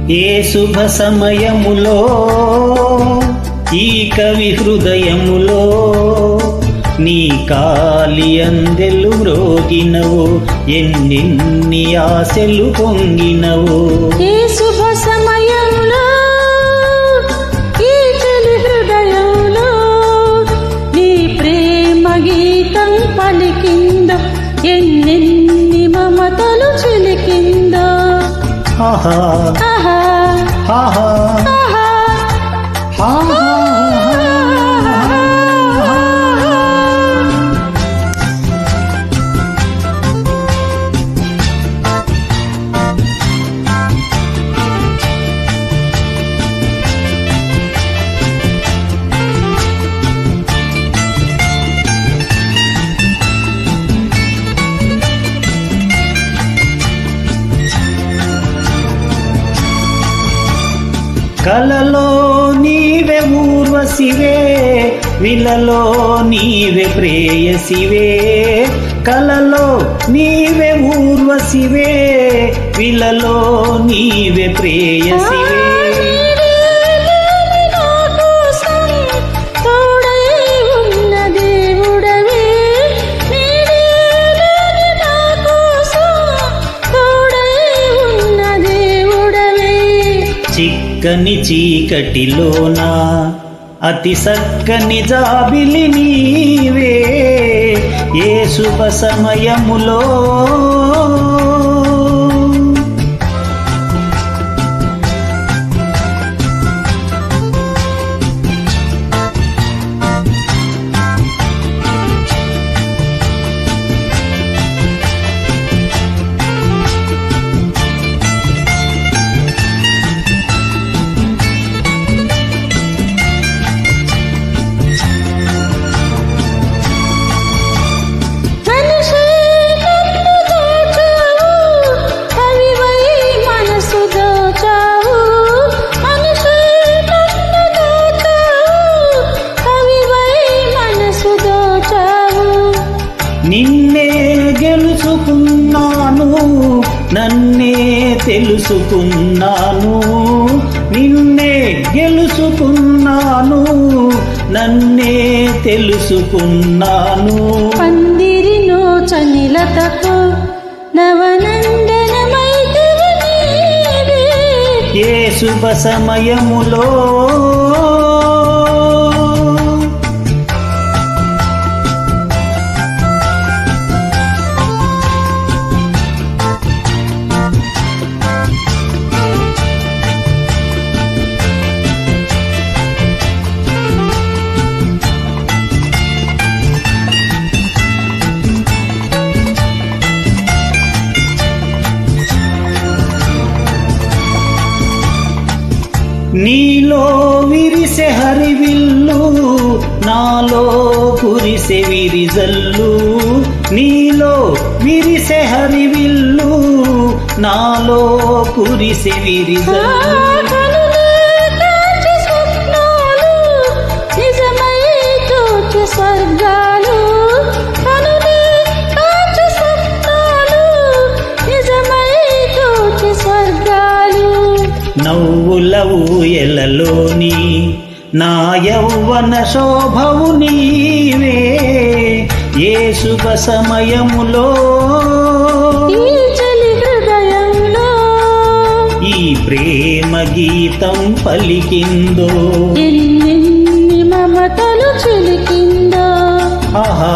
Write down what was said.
ఏ శుభ సమయములో ఈ కవి హృదయములో నీ కాలి అందెలు మ్రోగినవు, ఎన్నెన్ని ఆశలు పొంగినవు. ఏ శుభ సమయంలో ఈ కవి హృదయంలో నీ ప్రేమ గీతం పలికిందో, ఎన్నెన్ని మమతలు చిలికిందో. ఆహా ఆహా ఆహా ఆహా. కలలో నీవే ఊర్వశివే, విలలో నీవే ప్రేయసివే. కలలో నీవే ఊర్వశివే, విలలో నీవే ప్రేయసివే. చిక్కని చీకటిలోన అతి సక్కని జాబిలి నీవే, ఏ శుభ సమయములో నిన్నే గెలుచుకున్నాను, నన్నే తెలుసుకున్నాను. నిన్నే గెలుచుకున్నాను, నన్నే తెలుసుకున్నాను. పందిరినో చనిలతకు నవనందనమైతివి నీవే, ఏ శుభ సమయములో నీలో విరిసె హరివిల్లు, నాలో కురిసె విరిజల్లు. నీలో విరిసె హరివిల్లు, నాలో కురిసె విరిజల్లు. స్వర్గాలు నవ్వుల ఊయలలోని నా యౌవన శోభవు నీవే, ఏ శుభ సమయములో ఈ చలి హృదయంలో ఈ ప్రేమ గీతం పలికిందో, ఎన్నెన్ని మమతలు చిలికిందో. ఆహా